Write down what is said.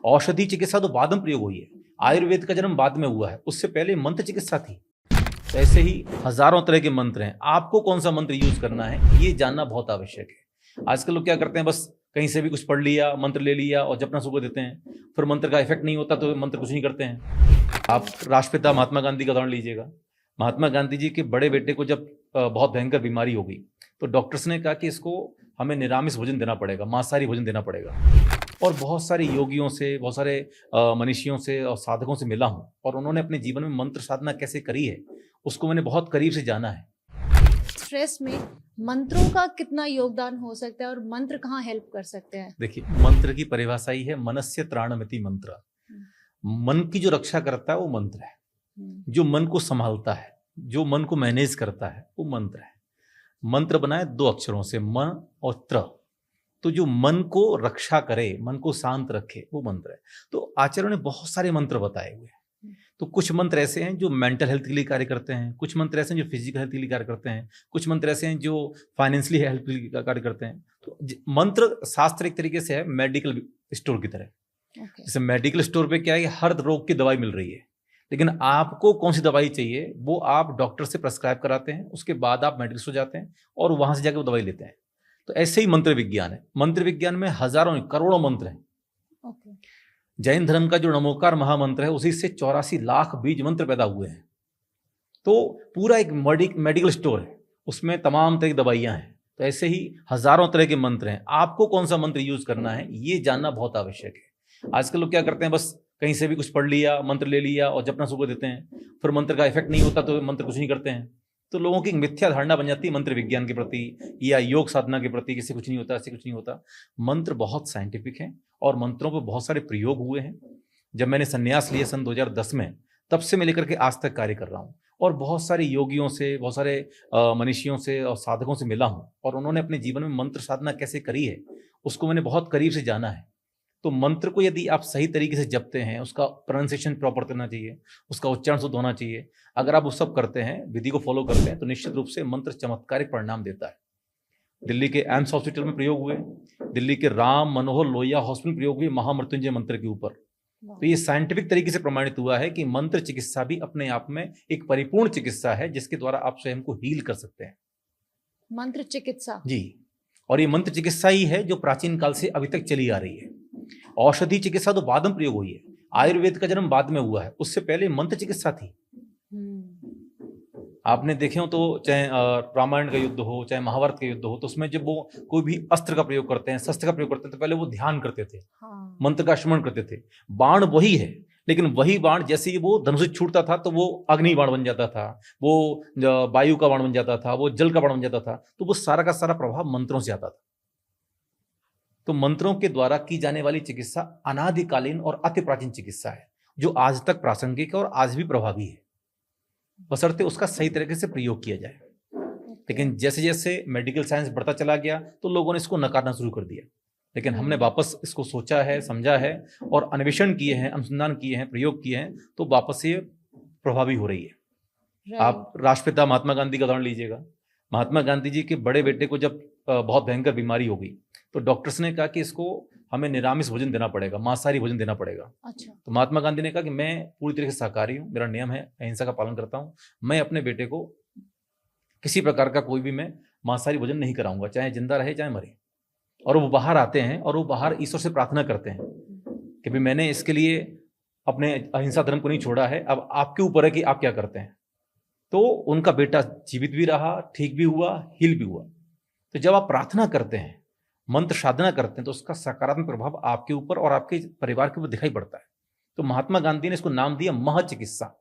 औषधि चिकित्सा तो बाद में प्रयोग हुई है, आयुर्वेद का जन्म बाद में हुआ है, उससे पहले मंत्र चिकित्सा थी। तो ऐसे ही हजारों तरह के मंत्र हैं, आपको कौन सा मंत्र यूज करना है ये जानना बहुत आवश्यक है। आजकल लोग क्या करते हैं, बस कहीं से भी कुछ पढ़ लिया, मंत्र ले लिया और जपना शुरू कर देते हैं, फिर मंत्र का इफेक्ट नहीं होता तो मंत्र कुछ नहीं करते हैं। आप राष्ट्रपिता महात्मा गांधी का उदाहरण लीजिएगा। महात्मा गांधी जी के बड़े बेटे को जब बहुत भयंकर बीमारी हो गई तो डॉक्टर्स ने कहा कि इसको हमें निरामिष भोजन देना पड़ेगा, मांसाहारी भोजन देना पड़ेगा। और बहुत सारे योगियों से, बहुत सारे मनीषियों से और साधकों से मिला हूँ और उन्होंने अपने जीवन में मंत्र साधना कैसे करी है उसको मैंने बहुत करीब से जाना है। स्ट्रेस में मंत्रों का कितना योगदान हो सकता है और मंत्र कहाँ हेल्प कर सकते हैं? देखिए, मंत्र की परिभाषा ही है मनस्य त्राणमिति मंत्र। मन की जो रक्षा करता है वो मंत्र है, जो मन को संभालता है, जो मन को मैनेज करता है वो मंत्र है। मंत्र बनाए 2 अक्षरों से, म और त्र। तो जो मन को रक्षा करे, मन को शांत रखे, वो मंत्र है। तो आचार्यों ने बहुत सारे मंत्र बताए हुए हैं। तो कुछ मंत्र ऐसे हैं जो मेंटल हेल्थ के लिए कार्य करते हैं, कुछ मंत्र ऐसे हैं जो फिजिकल हेल्थ के लिए कार्य करते हैं, कुछ मंत्र ऐसे हैं जो फाइनेंशियली हेल्थ के लिए कार्य करते हैं। तो मंत्र शास्त्र एक तरीके से है मेडिकल स्टोर की तरह। जैसे मेडिकल स्टोर पे क्या है, हर रोग की दवाई मिल रही है, लेकिन आपको कौन सी दवाई चाहिए वो आप डॉक्टर से प्रेस्क्राइब कराते हैं, उसके बाद आप मेडिकल स्टोर जाते हैं और वहां से जाकर वो दवाई लेते हैं। तो ऐसे ही मंत्र विज्ञान है। मंत्र विज्ञान में हजारों करोड़ों मंत्र हैं। जैन धर्म का जो नमोकार महामंत्र है उसी से 84 लाख बीज मंत्र पैदा हुए हैं। तो पूरा एक मेडिकल स्टोर है, उसमें तमाम तरह की दवाइयां हैं। तो ऐसे ही हजारों तरह के मंत्र हैं, आपको कौन सा मंत्र यूज करना है ये जानना बहुत आवश्यक है। आजकल लोग क्या करते हैं, बस कहीं से भी कुछ पढ़ लिया, मंत्र ले लिया और जपना शुरू कर देते हैं, फिर मंत्र का इफेक्ट नहीं होता तो मंत्र कुछ नहीं करते हैं। तो लोगों की मिथ्या धारणा बन जाती है मंत्र विज्ञान के प्रति या योग साधना के प्रति, किसी कुछ नहीं होता, ऐसे कुछ नहीं होता। मंत्र बहुत साइंटिफिक है और मंत्रों पर बहुत सारे प्रयोग हुए हैं। जब मैंने संन्यास लिया सन 2010 में, तब से मैं लेकर के आज तक कार्य कर रहा हूँ और बहुत सारे योगियों से, बहुत सारे मनीषियों से और साधकों से मिला हूँ और उन्होंने अपने जीवन में मंत्र साधना कैसे करी है उसको मैंने बहुत करीब से जाना है। तो मंत्र को यदि आप सही तरीके से जपते हैं, उसका प्रोनाउंसिएशन प्रॉपर करना चाहिए, उसका उच्चारण शुद्ध होना चाहिए, अगर आप वो सब करते हैं, विधि को फॉलो करते हैं, तो निश्चित रूप से मंत्र चमत्कारिक परिणाम देता है। दिल्ली के एम्स हॉस्पिटल में प्रयोग हुए, दिल्ली के राम मनोहर लोहिया हॉस्पिटल में प्रयोग हुए महामृत्युंजय मंत्र के ऊपर। तो ये साइंटिफिक तरीके से प्रमाणित हुआ है कि मंत्र चिकित्सा भी अपने आप में एक परिपूर्ण चिकित्सा है जिसके द्वारा आप स्वयं को हील कर सकते हैं। मंत्र चिकित्सा जी, और ये मंत्र चिकित्सा ही है जो प्राचीन काल से अभी तक चली आ रही है। औषधि चिकित्सा तो बाद में प्रयोग हुई है, आयुर्वेद का जन्म बाद में हुआ है, उससे पहले मंत्र चिकित्सा थी। आपने देखे हो तो चाहे रामायण का युद्ध हो, चाहे महाभारत का युद्ध हो, तो उसमें जब वो कोई भी अस्त्र का प्रयोग करते हैं, शस्त्र का प्रयोग करते हैं, तो पहले वो ध्यान करते थे, मंत्र का स्मरण करते थे। बाण वही है, लेकिन वही बाण जैसे ही वो धनुष छूटता था तो वो अग्नि बाण बन जाता था, वो वायु का बाण बन जाता था, वो जल का बाण बन जाता था। तो वो सारा का सारा प्रभाव मंत्रों से आता था। तो मंत्रों के द्वारा की जाने वाली चिकित्सा अनादिकालीन और अति प्राचीन चिकित्सा है जो आज तक प्रासंगिक है और आज भी प्रभावी है, बशर्ते उसका सही तरीके से प्रयोग किया जाए। लेकिन जैसे जैसे मेडिकल साइंस बढ़ता चला गया तो लोगों ने इसको नकारना शुरू कर दिया, लेकिन हमने वापस इसको सोचा है, समझा है और अन्वेषण किए हैं, अनुसंधान किए हैं, प्रयोग किए हैं, तो वापस ये प्रभावी हो रही है। आप राष्ट्रपिता महात्मा गांधी का उदाहरण लीजिएगा। महात्मा गांधी जी के बड़े बेटे को जब बहुत भयंकर बीमारी हो गई तो डॉक्टर्स ने कहा कि इसको हमें निरामिष भोजन देना पड़ेगा, मांसाहारी भोजन देना पड़ेगा। अच्छा। तो महात्मा गांधी ने कहा कि मैं पूरी तरह से शाकाहारी हूँ, मेरा नियम है, अहिंसा का पालन करता हूँ, मैं अपने बेटे को किसी प्रकार का कोई भी मैं मांसाहारी भोजन नहीं कराऊंगा, चाहे जिंदा रहे चाहे मरे। और वो बाहर आते हैं और वो बाहर ईश्वर से प्रार्थना करते हैं कि भाई मैंने इसके लिए अपने अहिंसा धर्म को नहीं छोड़ा है, अब आपके ऊपर है कि आप क्या करते हैं। तो उनका बेटा जीवित भी रहा, ठीक भी हुआ, हील भी हुआ। तो जब आप प्रार्थना करते हैं, मंत्र साधना करते हैं, तो उसका सकारात्मक प्रभाव आपके ऊपर और आपके परिवार के ऊपर दिखाई पड़ता है। तो महात्मा गांधी ने इसको नाम दिया मह चिकित्सा।